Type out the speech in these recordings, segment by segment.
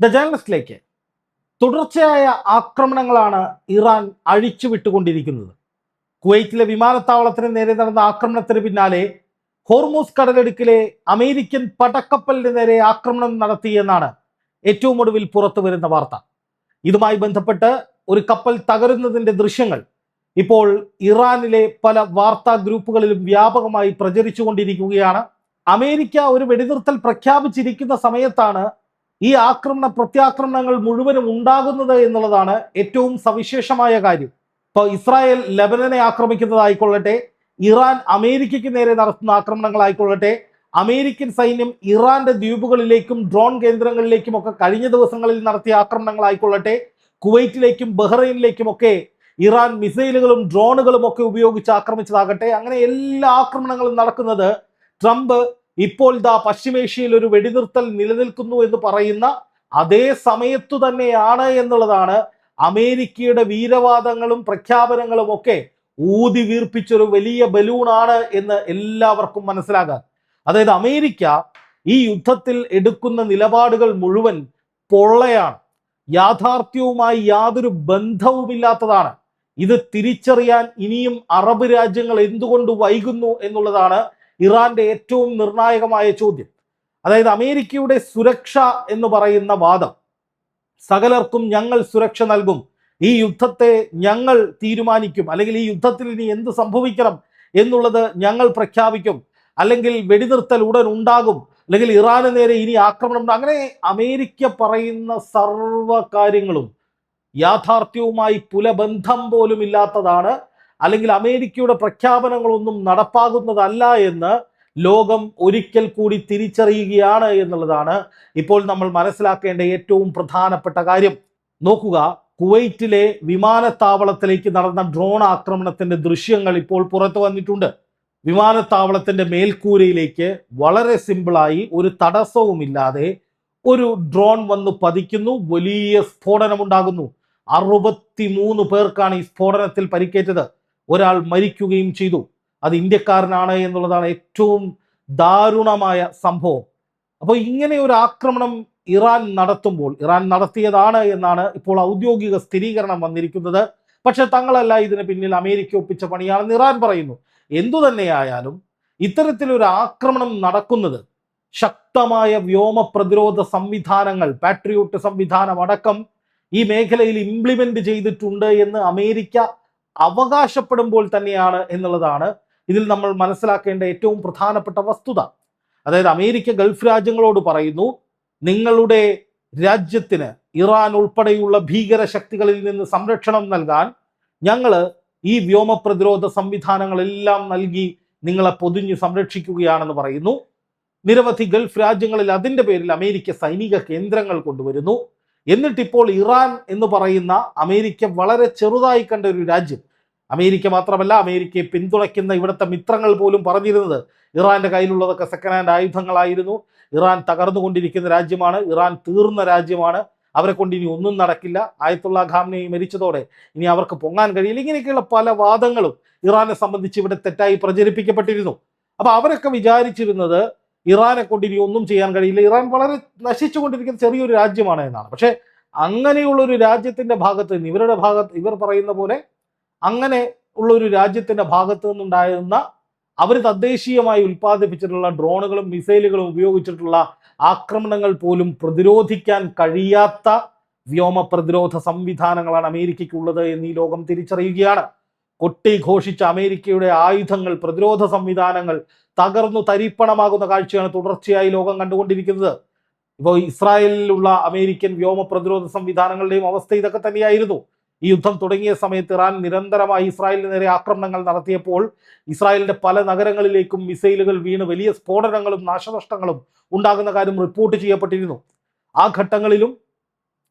The ജേർണലിസ്റ്റിലേക്ക് തുടർച്ചയായ ആക്രമണങ്ങളാണ് Iran അഴിച്ചുവിട്ടുകൊണ്ടിരിക്കുന്നത്. കുവൈറ്റിലെ വിമാനത്താവളത്തിന് നേരെ നടന്ന ആക്രമണത്തിന് പിന്നാലെ ഹോർമൂസ് കടലിടുക്കിലെ അമേരിക്കൻ പടക്കപ്പലിന് നേരെ ആക്രമണം നടത്തിയെന്നാണ് ഏറ്റവും ഒടുവിൽ പുറത്തു വരുന്ന വാർത്ത. ഇതുമായി ബന്ധപ്പെട്ട് ഒരു കപ്പൽ തകരുന്നതിന്റെ ദൃശ്യങ്ങൾ ഇപ്പോൾ ഇറാനിലെ പല വാർത്താ ഗ്രൂപ്പുകളിലും വ്യാപകമായി പ്രചരിച്ചുകൊണ്ടിരിക്കുകയാണ്. അമേരിക്ക ഒരു വെടിനിർത്തൽ പ്രഖ്യാപിച്ചിരിക്കുന്ന സമയത്താണ് ഈ പ്രത്യാക്രമണങ്ങൾ മുഴുവനും ഉണ്ടാകുന്നത് എന്നുള്ളതാണ് ഏറ്റവും സവിശേഷമായ കാര്യം. ഇപ്പോൾ ഇസ്രായേൽ ലെബനനെ ആക്രമിക്കുന്നതായിക്കൊള്ളട്ടെ, ഇറാൻ അമേരിക്കയ്ക്ക് നേരെ നടത്തുന്ന ആക്രമണങ്ങളായിക്കൊള്ളട്ടെ, അമേരിക്കൻ സൈന്യം ഇറാന്റെ ദ്വീപുകളിലേക്കും ഡ്രോൺ കേന്ദ്രങ്ങളിലേക്കും ഒക്കെ കഴിഞ്ഞ ദിവസങ്ങളിൽ നടത്തിയ ആക്രമണങ്ങളായിക്കൊള്ളട്ടെ, കുവൈറ്റിലേക്കും ബഹ്റൈനിലേക്കും ഒക്കെ ഇറാൻ മിസൈലുകളും ഡ്രോണുകളും ഒക്കെ ഉപയോഗിച്ച് ആക്രമിച്ചതാകട്ടെ, അങ്ങനെ എല്ലാ ആക്രമണങ്ങളും നടക്കുന്നത് ട്രംപ് ഇപ്പോൾ പശ്ചിമേഷ്യയിൽ ഒരു വെടിനിർത്തൽ നിലനിൽക്കുന്നു എന്ന് പറയുന്ന അതേ സമയത്തു തന്നെയാണ് എന്നുള്ളതാണ് അമേരിക്കയുടെ വീരവാദങ്ങളും പ്രഖ്യാപനങ്ങളും ഒക്കെ ഊതി വീർപ്പിച്ചൊരു വലിയ ബലൂണാണ് എന്ന് എല്ലാവർക്കും മനസ്സിലാകാൻ. അതായത് അമേരിക്ക ഈ യുദ്ധത്തിൽ എടുക്കുന്ന നിലപാടുകൾ മുഴുവൻ പൊള്ളയാണ്, യാഥാർത്ഥ്യവുമായി യാതൊരു ബന്ധവുമില്ലാത്തതാണ്. ഇത് തിരിച്ചറിയാൻ ഇനിയും അറബ് രാജ്യങ്ങൾ എന്തുകൊണ്ട് വൈകുന്നു എന്നുള്ളതാണ് ഇറാന്റെ ഏറ്റവും നിർണായകമായ ചോദ്യം. അതായത് അമേരിക്കയുടെ സുരക്ഷ എന്ന് പറയുന്ന വാദം, സകലർക്കും ഞങ്ങൾ സുരക്ഷ നൽകും, ഈ യുദ്ധത്തെ ഞങ്ങൾ തീരുമാനിക്കും, അല്ലെങ്കിൽ ഈ യുദ്ധത്തിൽ ഇനി എന്ത് സംഭവിക്കണം എന്നുള്ളത് ഞങ്ങൾ പ്രഖ്യാപിക്കും, അല്ലെങ്കിൽ വെടിനിർത്തൽ ഉടൻ ഉണ്ടാകും, അല്ലെങ്കിൽ ഇറാന് നേരെ ഇനി ആക്രമണം, അങ്ങനെ അമേരിക്ക പറയുന്ന സർവ്വ കാര്യങ്ങളും യാഥാർത്ഥ്യവുമായി പുലബന്ധം പോലും ഇല്ലാത്തതാണ്, അല്ലെങ്കിൽ അമേരിക്കയുടെ പ്രഖ്യാപനങ്ങളൊന്നും നടപ്പാകുന്നതല്ല എന്ന് ലോകം ഒരിക്കൽ കൂടി തിരിച്ചറിയുകയാണ് എന്നുള്ളതാണ് ഇപ്പോൾ നമ്മൾ മനസ്സിലാക്കേണ്ട ഏറ്റവും പ്രധാനപ്പെട്ട കാര്യം. നോക്കുക, കുവൈറ്റിലെ വിമാനത്താവളത്തിലേക്ക് നടന്ന ഡ്രോൺ ആക്രമണത്തിന്റെ ദൃശ്യങ്ങൾ ഇപ്പോൾ പുറത്തു വന്നിട്ടുണ്ട്. വിമാനത്താവളത്തിന്റെ മേൽക്കൂരയിലേക്ക് വളരെ സിമ്പിളായി ഒരു തടസ്സവുമില്ലാതെ ഒരു ഡ്രോൺ വന്ന് പതിക്കുന്നു, വലിയ സ്ഫോടനമുണ്ടാകുന്നു. 63 പേർക്കാണ് ഈ സ്ഫോടനത്തിൽ പരിക്കേറ്റത്, ഒരാൾ മരിക്കുകയും ചെയ്തു. അത് ഇന്ത്യക്കാരനാണ് എന്നുള്ളതാണ് ഏറ്റവും ദാരുണമായ സംഭവം. അപ്പോൾ ഇങ്ങനെ ഒരു ആക്രമണം ഇറാൻ നടത്തുമ്പോൾ, ഇറാൻ നടത്തിയതാണ് എന്നാണ് ഇപ്പോൾ ഔദ്യോഗിക സ്ഥിരീകരണം വന്നിരിക്കുന്നത്. പക്ഷെ തങ്ങളല്ല ഇതിന് പിന്നിൽ അമേരിക്ക ഒപ്പിച്ച പണിയാണെന്ന് ഇറാൻ പറയുന്നു. എന്തു തന്നെയായാലും ഇത്തരത്തിലൊരു ആക്രമണം നടക്കുന്നത് ശക്തമായ വ്യോമ പ്രതിരോധ സംവിധാനങ്ങൾ, പാട്രിയോട്ട് സംവിധാനം അടക്കം ഈ മേഖലയിൽ ഇംപ്ലിമെന്റ് ചെയ്തിട്ടുണ്ട് എന്ന് അമേരിക്ക അവകാശപ്പെടുമ്പോൾ തന്നെയാണ് എന്നുള്ളതാണ് ഇതിൽ നമ്മൾ മനസ്സിലാക്കേണ്ട ഏറ്റവും പ്രധാനപ്പെട്ട വസ്തുത. അതായത് അമേരിക്ക ഗൾഫ് രാജ്യങ്ങളോട് പറയുന്നു, നിങ്ങളുടെ രാജ്യത്തിന് ഇറാൻ ഉൾപ്പെടെയുള്ള ഭീകര ശക്തികളിൽ നിന്ന് സംരക്ഷണം നൽകാൻ ഞങ്ങൾ ഈ വ്യോമ പ്രതിരോധ സംവിധാനങ്ങളെല്ലാം നൽകി നിങ്ങളെ പൊതിഞ്ഞ് സംരക്ഷിക്കുകയാണെന്ന് പറയുന്നു. നിരവധി ഗൾഫ് രാജ്യങ്ങളിൽ അതിൻ്റെ പേരിൽ അമേരിക്ക സൈനിക കേന്ദ്രങ്ങൾ കൊണ്ടുവരുന്നു. എന്നിട്ടിപ്പോൾ ഇറാൻ എന്ന് പറയുന്ന അമേരിക്ക വളരെ ചെറുതായി കണ്ട ഒരു രാജ്യം, അമേരിക്ക മാത്രമല്ല അമേരിക്കയെ പിന്തുണയ്ക്കുന്ന ഇവിടുത്തെ മിത്രങ്ങൾ പോലും പറഞ്ഞിരുന്നത് ഇറാന്റെ കയ്യിലുള്ളതൊക്കെ സെക്കൻഡ് ഹാൻഡ് ആയുധങ്ങളായിരുന്നു, ഇറാൻ തകർന്നുകൊണ്ടിരിക്കുന്ന രാജ്യമാണ്, ഇറാൻ തീർന്ന രാജ്യമാണ്, അവരെ കൊണ്ട് ഇനി ഒന്നും നടക്കില്ല, ആയത്തുള്ള ഖാംനെയി മരിച്ചതോടെ ഇനി അവർക്ക് പൊങ്ങാൻ കഴിയില്ല, ഇങ്ങനെയൊക്കെയുള്ള പല വാദങ്ങളും ഇറാനെ സംബന്ധിച്ച് ഇവിടെ തെറ്റായി പ്രചരിപ്പിക്കപ്പെട്ടിരുന്നു. അപ്പൊ അവരൊക്കെ വിചാരിച്ചിരുന്നത് ഇറാനെ കൊണ്ട് ഇനി ഒന്നും ചെയ്യാൻ കഴിയില്ല, ഇറാൻ വളരെ നശിച്ചുകൊണ്ടിരിക്കുന്ന ചെറിയൊരു രാജ്യമാണ് എന്നാണ്. പക്ഷെ അങ്ങനെയുള്ള ഒരു രാജ്യത്തിന്റെ ഭാഗത്ത് നിന്ന് ഇവർ പറയുന്ന പോലെ അങ്ങനെ ഉള്ള ഒരു രാജ്യത്തിന്റെ ഭാഗത്ത് നിന്നുണ്ടായിരുന്ന അവർ തദ്ദേശീയമായി ഉൽപ്പാദിപ്പിച്ചിട്ടുള്ള ഡ്രോണുകളും മിസൈലുകളും ഉപയോഗിച്ചിട്ടുള്ള ആക്രമണങ്ങൾ പോലും പ്രതിരോധിക്കാൻ കഴിയാത്ത വ്യോമ പ്രതിരോധ സംവിധാനങ്ങളാണ് അമേരിക്കയ്ക്കുള്ളത് എന്ന് ഈ ലോകം തിരിച്ചറിയുകയാണ്. കൊട്ടിഘോഷിച്ച അമേരിക്കയുടെ ആയുധങ്ങൾ, പ്രതിരോധ സംവിധാനങ്ങൾ തകർന്നു തരിപ്പണമാകുന്ന കാഴ്ചയാണ് തുടർച്ചയായി ലോകം കണ്ടുകൊണ്ടിരിക്കുന്നത്. ഇപ്പോൾ ഇസ്രായേലിലുള്ള അമേരിക്കൻ വ്യോമ പ്രതിരോധ സംവിധാനങ്ങളുടെയും അവസ്ഥ ഇതൊക്കെ തന്നെയായിരുന്നു. ഈ യുദ്ധം തുടങ്ങിയ സമയത്ത് ഇറാൻ നിരന്തരമായി ഇസ്രായേലിന് നേരെ ആക്രമണങ്ങൾ നടത്തിയപ്പോൾ ഇസ്രായേലിന്റെ പല നഗരങ്ങളിലേക്കും മിസൈലുകൾ വീണ് വലിയ സ്ഫോടനങ്ങളും നാശനഷ്ടങ്ങളും ഉണ്ടാകുന്ന കാര്യം റിപ്പോർട്ട് ചെയ്യപ്പെട്ടിരുന്നു. ആ ഘട്ടങ്ങളിലും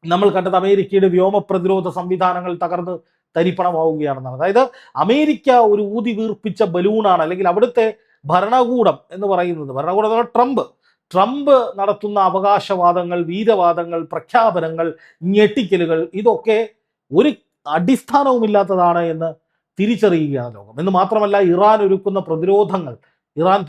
നമ്മൾ കണ്ടത് അമേരിക്കയുടെ വ്യോമ പ്രതിരോധ സംവിധാനങ്ങൾ തകർന്ന് തരിപ്പണമാവുകയാണെന്നാണ്. അതായത് അമേരിക്ക ഒരു ഊതി വീർപ്പിച്ച ബലൂണാണ്, അല്ലെങ്കിൽ അവിടുത്തെ ഭരണകൂടം എന്ന് പറയുന്നത്, ട്രംപ് നടത്തുന്ന അവകാശവാദങ്ങൾ, വീരവാദങ്ങൾ, പ്രഖ്യാപനങ്ങൾ, ഞെട്ടിക്കലുകൾ, ഇതൊക്കെ ഒരു അടിസ്ഥാനവുമില്ലാത്തതാണ് എന്ന് തിരിച്ചറിയുകയാണ് ലോകം. എന്ന് മാത്രമല്ല, ഇറാൻ ഒരുക്കുന്ന പ്രതിരോധങ്ങൾ, ഇറാൻ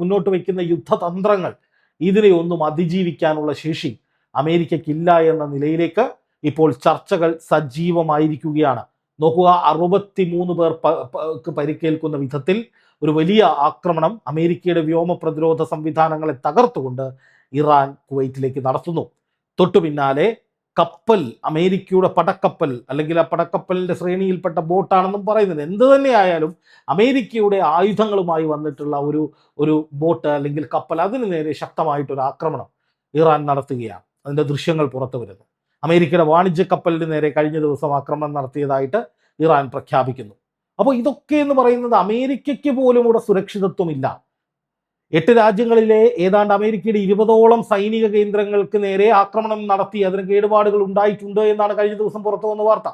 മുന്നോട്ട് വയ്ക്കുന്ന യുദ്ധതന്ത്രങ്ങൾ, ഇതിനെ ഒന്നും അതിജീവിക്കാനുള്ള ശേഷി അമേരിക്കയ്ക്കില്ല എന്ന നിലയിലേക്ക് ഇപ്പോൾ ചർച്ചകൾ സജീവമായിരിക്കുകയാണ്. നോക്കുക, 63 പേർക്ക് പരിക്കേൽക്കുന്ന വിധത്തിൽ ഒരു വലിയ ആക്രമണം അമേരിക്കയുടെ വ്യോമ പ്രതിരോധ സംവിധാനങ്ങളെ തകർത്തുകൊണ്ട് ഇറാൻ കുവൈറ്റിലേക്ക് നടത്തുന്നു. തൊട്ടു പിന്നാലെ കപ്പൽ, അമേരിക്കയുടെ പടക്കപ്പൽ അല്ലെങ്കിൽ ആ പടക്കപ്പലിന്റെ ശ്രേണിയിൽപ്പെട്ട ബോട്ടാണെന്നും പറയുന്നത്. എന്ത് തന്നെയായാലും അമേരിക്കയുടെ ആയുധങ്ങളുമായി വന്നിട്ടുള്ള ഒരു ബോട്ട് അല്ലെങ്കിൽ കപ്പൽ, അതിന് നേരെ ശക്തമായിട്ടൊരു ആക്രമണം ഇറാൻ നടത്തുകയാണ്. അതിന്റെ ദൃശ്യങ്ങൾ പുറത്തു വരുന്നു. അമേരിക്കയുടെ വാണിജ്യ കപ്പലിന് നേരെ കഴിഞ്ഞ ദിവസം ആക്രമണം നടത്തിയതായിട്ട് ഇറാൻ പ്രഖ്യാപിക്കുന്നു. അപ്പോൾ ഇതൊക്കെ എന്ന് പറയുന്നത് അമേരിക്കയ്ക്ക് പോലും ഇവിടെ സുരക്ഷിതത്വമില്ല. 8 രാജ്യങ്ങളിലെ ഏതാണ്ട് അമേരിക്കയുടെ 20ഓളം സൈനിക കേന്ദ്രങ്ങൾക്ക് നേരെ ആക്രമണം നടത്തി അതിന് കേടുപാടുകൾ ഉണ്ടായിട്ടുണ്ട് എന്നാണ് കഴിഞ്ഞ ദിവസം പുറത്തു വന്ന വാർത്ത.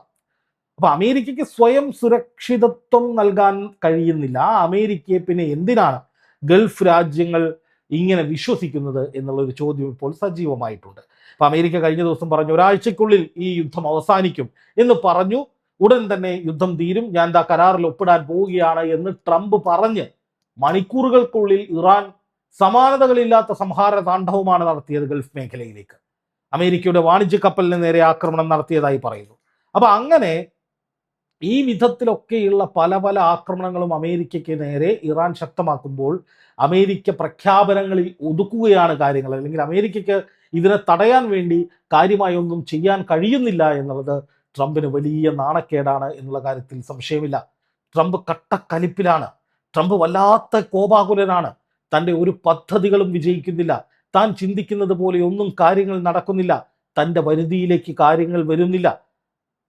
അപ്പൊ അമേരിക്കയ്ക്ക് സ്വയം സുരക്ഷിതത്വം നൽകാൻ കഴിയുന്നില്ല. അമേരിക്കയെ പിന്നെ എന്തിനാണ് ഗൾഫ് രാജ്യങ്ങൾ ഇങ്ങനെ വിശ്വസിക്കുന്നത് എന്നുള്ളൊരു ചോദ്യം ഇപ്പോൾ സജീവമായിട്ടുണ്ട്. അപ്പൊ അമേരിക്ക കഴിഞ്ഞ ദിവസം പറഞ്ഞു ഒരാഴ്ചക്കുള്ളിൽ ഈ യുദ്ധം അവസാനിക്കും എന്ന് പറഞ്ഞു. ഉടൻ തന്നെ യുദ്ധം തീരും, ഞാൻ കരാറിൽ ഒപ്പിടാൻ പോവുകയാണ് എന്ന് ട്രംപ് പറഞ്ഞ് മണിക്കൂറുകൾക്കുള്ളിൽ ഇറാൻ സമാനതകളില്ലാത്ത സംഹാര താണ്ഡവമാണ് നടത്തിയത് ഗൾഫ് മേഖലയിലേക്ക്. അമേരിക്കയുടെ വാണിജ്യ കപ്പലിന് നേരെ ആക്രമണം നടത്തിയതായി പറയുന്നു. അപ്പൊ അങ്ങനെ ഈ വിധത്തിലൊക്കെയുള്ള പല പല ആക്രമണങ്ങളും അമേരിക്കയ്ക്ക് നേരെ ഇറാൻ ശക്തമാക്കുമ്പോൾ അമേരിക്ക പ്രഖ്യാപനങ്ങളിൽ ഒതുക്കുകയാണ് കാര്യങ്ങൾ, അല്ലെങ്കിൽ അമേരിക്കയ്ക്ക് ഇതിനെ തടയാൻ വേണ്ടി കാര്യമായി ഒന്നും ചെയ്യാൻ കഴിയുന്നില്ല എന്നുള്ളത് ട്രംപിന് വലിയ നാണക്കേടാണ് എന്നുള്ള കാര്യത്തിൽ സംശയമില്ല. ട്രംപ് കട്ടക്കലിപ്പിലാണ്. ട്രംപ് വല്ലാത്ത കോപാകുലനാണ്. തൻ്റെ ഒരു പദ്ധതികളും വിജയിക്കുന്നില്ല. താൻ ചിന്തിക്കുന്നത് പോലെ ഒന്നും കാര്യങ്ങൾ നടക്കുന്നില്ല. തൻ്റെ വരുതിയിലേക്ക് കാര്യങ്ങൾ വരുന്നില്ല.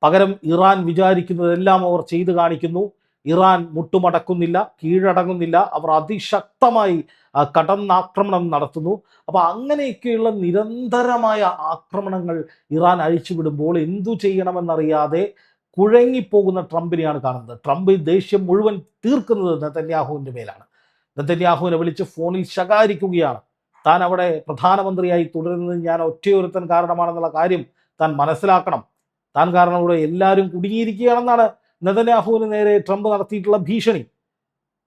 പകരം ഇറാൻ വിചാരിക്കുന്നതെല്ലാം അവർ ചെയ്തു കാണിക്കുന്നു. ഇറാൻ മുട്ടുമടക്കുന്നില്ല, കീഴടങ്ങുന്നില്ല. അവർ അതിശക്തമായി കടന്നാക്രമണം നടത്തുന്നു. അപ്പൊ അങ്ങനെയൊക്കെയുള്ള നിരന്തരമായ ആക്രമണങ്ങൾ ഇറാൻ അഴിച്ചുവിടുമ്പോൾ എന്തു ചെയ്യണമെന്നറിയാതെ കുഴങ്ങിപ്പോകുന്ന ട്രംപിനെയാണ് കാണുന്നത്. ട്രംപ് ദേഷ്യം മുഴുവൻ തീർക്കുന്നത് നെതന്യാഹുവിൻ്റെ മേലാണ്. നെതന്യാഹുവിനെ വിളിച്ച് ഫോണിൽ ശകാരിക്കുകയാണ്. താൻ അവിടെ പ്രധാനമന്ത്രിയായി തുടരുന്നത് ഞാൻ ഒറ്റയൊരുത്തൻ കാരണമാണെന്നുള്ള കാര്യം താൻ മനസ്സിലാക്കണം. താൻ കാരണം ഇവിടെ എല്ലാവരും കുടുങ്ങിയിരിക്കുകയാണെന്നാണ് നെതന്യാഹുവിന് നേരെ ട്രംപ് നടത്തിയിട്ടുള്ള ഭീഷണി.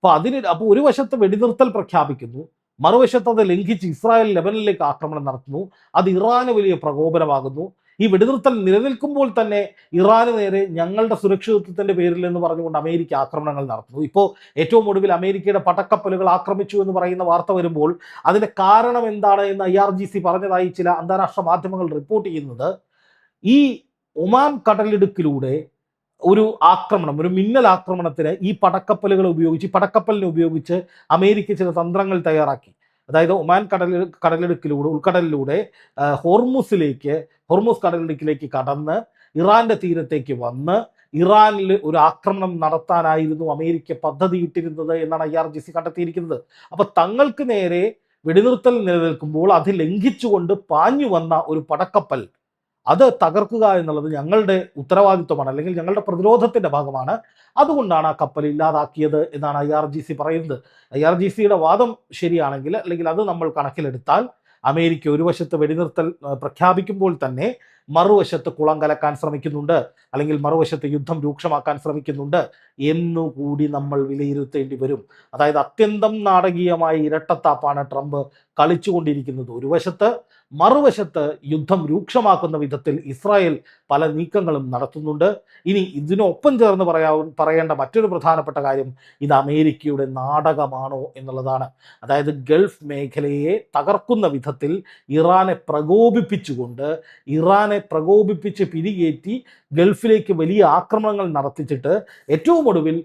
അപ്പോൾ ഒരു വശത്ത് വെടിനിർത്തൽ പ്രഖ്യാപിക്കുന്നു, മറുവശത്ത് അത് ലംഘിച്ച് ഇസ്രായേൽ ലെബനനിലേക്ക് ആക്രമണം നടത്തുന്നു. അത് ഇറാന് വലിയ പ്രകോപനമാകുന്നു. ഈ വെടിനിർത്തൽ നിലനിൽക്കുമ്പോൾ തന്നെ ഇറാന് നേരെ ഞങ്ങളുടെ സുരക്ഷിതത്വത്തിന്റെ പേരിൽ എന്ന് പറഞ്ഞുകൊണ്ട് അമേരിക്ക ആക്രമണങ്ങൾ നടത്തുന്നു. ഇപ്പോൾ ഏറ്റവും ഒടുവിൽ അമേരിക്കയുടെ പടക്കപ്പലുകൾ ആക്രമിച്ചു എന്ന് പറയുന്ന വാർത്ത വരുമ്പോൾ അതിന്റെ കാരണം എന്താണ് എന്ന് IRGC പറഞ്ഞതായി ചില അന്താരാഷ്ട്ര മാധ്യമങ്ങൾ റിപ്പോർട്ട് ചെയ്യുന്നത്, ഈ ഒമാൻ കടലിടുക്കിലൂടെ ഒരു ആക്രമണം, ഒരു മിന്നൽ ആക്രമണത്തിന് ഈ പടക്കപ്പലിനെ ഉപയോഗിച്ച് അമേരിക്ക ചില തന്ത്രങ്ങൾ തയ്യാറാക്കി. അതായത് ഒമാൻ ഉൾക്കടലിലൂടെ ഹോർമുസ് കടലിടുക്കിലേക്ക് കടന്ന് ഇറാന്റെ തീരത്തേക്ക് വന്ന് ഇറാനിൽ ഒരു ആക്രമണം നടത്താനായിരുന്നു അമേരിക്ക പദ്ധതിയിട്ടിരുന്നത് എന്നാണ് IRGC കണ്ടെത്തിയിരിക്കുന്നത്. അപ്പൊ തങ്ങൾക്ക് നേരെ വെടിനിർത്തൽ നിലനിൽക്കുമ്പോൾ അത് ലംഘിച്ചുകൊണ്ട് പാഞ്ഞു വന്ന ഒരു പടക്കപ്പൽ അത് തകർക്കുക എന്നുള്ളത് ഞങ്ങളുടെ ഉത്തരവാദിത്വമാണ്, അല്ലെങ്കിൽ ഞങ്ങളുടെ പ്രതിരോധത്തിന്റെ ഭാഗമാണ്. അതുകൊണ്ടാണ് ആ കപ്പൽ ഇല്ലാതാക്കിയത് എന്നാണ് IRGC പറയുന്നത്. IRGCയുടെ വാദം ശരിയാണെങ്കിൽ, അല്ലെങ്കിൽ അത് നമ്മൾ കണക്കിലെടുത്താൽ, അമേരിക്ക ഒരു വശത്ത് വെടിനിർത്തൽ പ്രഖ്യാപിക്കുമ്പോൾ തന്നെ മറുവശത്ത് കുളം കലക്കാൻ ശ്രമിക്കുന്നുണ്ട്, അല്ലെങ്കിൽ മറുവശത്ത് യുദ്ധം രൂക്ഷമാക്കാൻ ശ്രമിക്കുന്നുണ്ട് എന്നുകൂടി നമ്മൾ വിലയിരുത്തേണ്ടി വരും. അതായത് അത്യന്തം നാടകീയമായ ഇരട്ടത്താപ്പാണ് ട്രംപ് കളിച്ചുകൊണ്ടിരിക്കുന്നത് ഒരു വശത്ത്. മറുവശത്ത് യുദ്ധം രൂക്ഷമാക്കുന്ന വിധത്തിൽ ഇസ്രായേൽ പല നീക്കങ്ങളും നടത്തുന്നുണ്ട്. ഇനി ഇതിനൊപ്പം ചേർന്ന് പറയേണ്ട മറ്റൊരു പ്രധാനപ്പെട്ട കാര്യം, ഇത് അമേരിക്കയുടെ നാടകമാണോ എന്നുള്ളതാണ്. അതായത് ഗൾഫ് മേഖലയെ തകർക്കുന്ന വിധത്തിൽ ഇറാനെ പ്രകോപിപ്പിച്ച് പിരികേറ്റി ഗൾഫിലേക്ക് വലിയ ആക്രമണങ്ങൾ നടത്തിച്ചിട്ട് ഏറ്റവും ഒടുവിൽ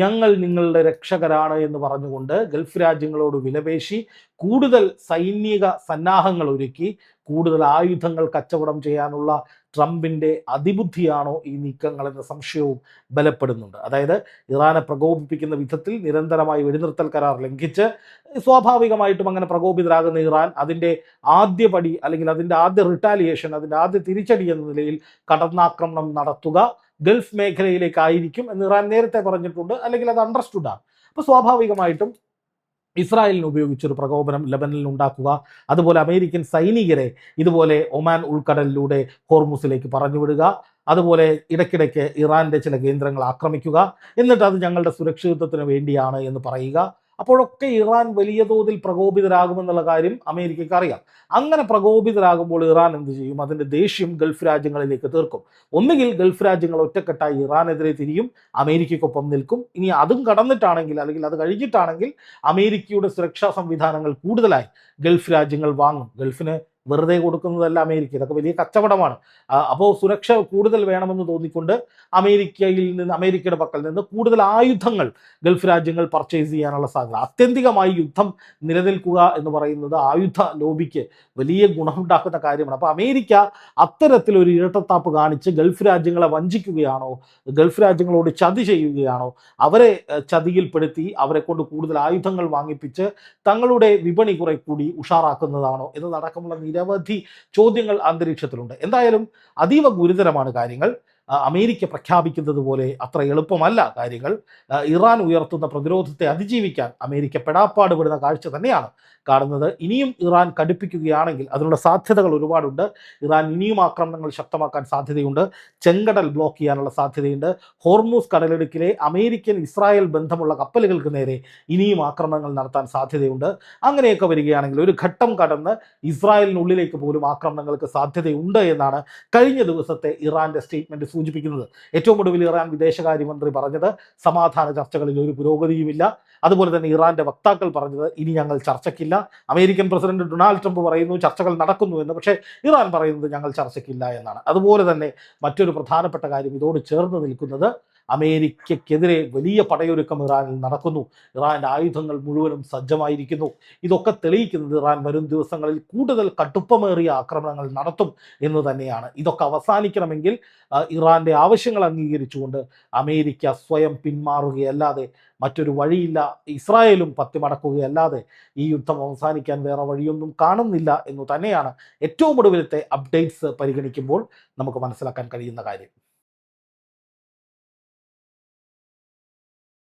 ഞങ്ങൾ നിങ്ങളുടെ രക്ഷകരാണ് എന്ന് പറഞ്ഞുകൊണ്ട് ഗൾഫ് രാജ്യങ്ങളോട് വിലപേശി കൂടുതൽ സൈനിക സന്നാഹങ്ങൾ ഒരുക്കി കൂടുതൽ ആയുധങ്ങൾ കച്ചവടം ചെയ്യാനുള്ള ട്രംപിന്റെ അതിബുദ്ധിയാണോ ഈ നീക്കങ്ങൾ എന്ന സംശയവും ബലപ്പെടുന്നുണ്ട്. അതായത് ഇറാനെ പ്രകോപിപ്പിക്കുന്ന വിധത്തിൽ നിരന്തരമായി വെടിനിർത്തൽ കരാർ ലംഘിച്ച് സ്വാഭാവികമായിട്ടും അങ്ങനെ പ്രകോപിതരാകുന്ന ഇറാൻ അതിൻ്റെ ആദ്യ പടി, അല്ലെങ്കിൽ അതിൻ്റെ ആദ്യ റിട്ടാലിയേഷൻ, അതിൻ്റെ ആദ്യ തിരിച്ചടി എന്ന നിലയിൽ കടന്നാക്രമണം നടത്തുക ഗൾഫ് മേഖലയിലേക്കായിരിക്കും എന്ന് ഇറാൻ നേരത്തെ പറഞ്ഞിട്ടുണ്ട്, അല്ലെങ്കിൽ അത് അണ്ടർസ്റ്റുഡാണ്. അപ്പോൾ സ്വാഭാവികമായിട്ടും ഇസ്രായേലിന് ഉപയോഗിച്ചൊരു പ്രകോപനം ലെബനനിൽ ഉണ്ടാക്കുക, അതുപോലെ അമേരിക്കൻ സൈനികരെ ഇതുപോലെ ഒമാൻ ഉൾക്കടലിലൂടെ ഹോർമുസിലേക്ക് പറഞ്ഞുവിടുക, അതുപോലെ ഇടയ്ക്കിടയ്ക്ക് ഇറാന്റെ ചില കേന്ദ്രങ്ങൾ ആക്രമിക്കുക, എന്നിട്ട് അത് ഞങ്ങളുടെ സുരക്ഷിതത്വത്തിന് വേണ്ടിയാണ് എന്ന് പറയുക. അപ്പോഴൊക്കെ ഇറാൻ വലിയ തോതിൽ പ്രകോപിതരാകുമെന്നുള്ള കാര്യം അമേരിക്കയ്ക്ക് അറിയാം. അങ്ങനെ പ്രകോപിതരാകുമ്പോൾ ഇറാൻ എന്ത് ചെയ്യും? അതിൻ്റെ ദേഷ്യം ഗൾഫ് രാജ്യങ്ങളിലേക്ക് തീർക്കും. ഒന്നുകിൽ ഗൾഫ് രാജ്യങ്ങൾ ഒറ്റക്കെട്ടായി ഇറാനെതിരെ തിരിയും, അമേരിക്കയ്ക്കൊപ്പം നിൽക്കും. ഇനി അതും കടന്നിട്ടാണെങ്കിൽ, അല്ലെങ്കിൽ അത് കഴിഞ്ഞിട്ടാണെങ്കിൽ, അമേരിക്കയുടെ സുരക്ഷാ സംവിധാനങ്ങൾ കൂടുതലായി ഗൾഫ് രാജ്യങ്ങൾ വാങ്ങും. ഗൾഫിന് വെറുതെ കൊടുക്കുന്നതല്ല അമേരിക്ക, ഇതൊക്കെ വലിയ കച്ചവടമാണ്. അപ്പോൾ സുരക്ഷ കൂടുതൽ വേണമെന്ന് തോന്നിക്കൊണ്ട് അമേരിക്കയുടെ പക്കൽ നിന്ന് കൂടുതൽ ആയുധങ്ങൾ ഗൾഫ് രാജ്യങ്ങൾ പർച്ചേസ് ചെയ്യാനുള്ള സാധ്യത. ആത്യന്തികമായി യുദ്ധം നിലനിൽക്കുക എന്ന് പറയുന്നത് ആയുധ ലോബിക്ക് വലിയ ഗുണമുണ്ടാക്കുന്ന കാര്യമാണ്. അപ്പോൾ അമേരിക്ക അത്തരത്തിലൊരു ഇരട്ടത്താപ്പ് കാണിച്ച് ഗൾഫ് രാജ്യങ്ങളെ വഞ്ചിക്കുകയാണോ, ഗൾഫ് രാജ്യങ്ങളോട് ചതി ചെയ്യുകയാണോ, അവരെ ചതിയിൽപ്പെടുത്തി അവരെ കൊണ്ട് കൂടുതൽ ആയുധങ്ങൾ വാങ്ങിപ്പിച്ച് തങ്ങളുടെ വിപണി കുറെ കൂടി ഉഷാറാക്കുന്നതാണോ എന്നതടക്കമുള്ള നിരവധി ചോദ്യങ്ങൾ അന്തരീക്ഷത്തിലുണ്ട്. എന്തായാലും അതീവ ഗുരുതരമാണ് കാര്യങ്ങൾ. അമേരിക്ക പ്രഖ്യാപിക്കുന്നത് പോലെ അത്ര എളുപ്പമല്ല കാര്യങ്ങൾ. ഇറാൻ ഉയർത്തുന്ന പ്രതിരോധത്തെ അതിജീവിക്കാൻ അമേരിക്ക പെടാപ്പാട് പെടുന്ന കാഴ്ച തന്നെയാണ് കാണുന്നത്. ഇനിയും ഇറാൻ കടുപ്പിക്കുകയാണെങ്കിൽ അതിനുള്ള സാധ്യതകൾ ഒരുപാടുണ്ട്. ഇറാൻ ഇനിയും ആക്രമണങ്ങൾ ശക്തമാക്കാൻ സാധ്യതയുണ്ട്. ചെങ്കടൽ ബ്ലോക്ക് ചെയ്യാനുള്ള സാധ്യതയുണ്ട്. ഹോർമൂസ് കടലിടുക്കിലെ അമേരിക്കൻ ഇസ്രായേൽ ബന്ധമുള്ള കപ്പലുകൾക്ക് നേരെ ഇനിയും ആക്രമണങ്ങൾ നടത്താൻ സാധ്യതയുണ്ട്. അങ്ങനെയൊക്കെ വരികയാണെങ്കിൽ ഒരു ഘട്ടം കടന്ന് ഇസ്രായേലിനുള്ളിലേക്ക് പോലും ആക്രമണങ്ങൾക്ക് സാധ്യതയുണ്ട് എന്നാണ് കഴിഞ്ഞ ദിവസത്തെ ഇറാന്റെ സ്റ്റേറ്റ്മെന്റ് സൂചിപ്പിക്കുന്നത്. ഏറ്റവും ഒടുവിൽ ഇറാൻ വിദേശകാര്യമന്ത്രി പറഞ്ഞത് സമാധാന ചർച്ചകളിൽ ഒരു പുരോഗതിയുമില്ല. അതുപോലെ തന്നെ ഇറാന്റെ വക്താക്കൾ പറഞ്ഞത് ഇനി ഞങ്ങൾ ചർച്ചയ്ക്കില്ല. അമേരിക്കൻ പ്രസിഡന്റ് ഡൊണാൾഡ് ട്രംപ് പറയുന്നു ചർച്ചകൾ നടക്കുന്നു എന്ന്, പക്ഷേ ഇറാൻ പറയുന്നത് ഞങ്ങൾ ചർച്ചയ്ക്കില്ല എന്നാണ്. അതുപോലെ തന്നെ മറ്റൊരു പ്രധാനപ്പെട്ട കാര്യം ഇതോട് ചേർന്ന് നിൽക്കുന്നത് അമേരിക്കയ്ക്കെതിരെ വലിയ പടയൊരുക്കം ഇറാനിൽ നടക്കുന്നു. ഇറാന്റെ ആയുധങ്ങൾ മുഴുവനും സജ്ജമായിരിക്കുന്നു. ഇതൊക്കെ തെളിയിക്കുന്നത് ഇറാൻ വരും ദിവസങ്ങളിൽ കൂടുതൽ കടുപ്പമേറിയ ആക്രമണങ്ങൾ നടത്തും എന്ന് തന്നെയാണ്. ഇതൊക്കെ അവസാനിക്കണമെങ്കിൽ ഇറാന്റെ ആവശ്യങ്ങൾ അംഗീകരിച്ചുകൊണ്ട് അമേരിക്ക സ്വയം പിന്മാറുകയല്ലാതെ മറ്റൊരു വഴിയില്ല. ഇസ്രായേലും പത്തിമടക്കുകയല്ലാതെ ഈ യുദ്ധം അവസാനിക്കാൻ വേറെ വഴിയൊന്നും കാണുന്നില്ല എന്ന് തന്നെയാണ് ഏറ്റവും ഒടുവിലത്തെ അപ്ഡേറ്റ്സ് പരിഗണിക്കുമ്പോൾ നമുക്ക് മനസ്സിലാക്കാൻ കഴിയുന്ന കാര്യം.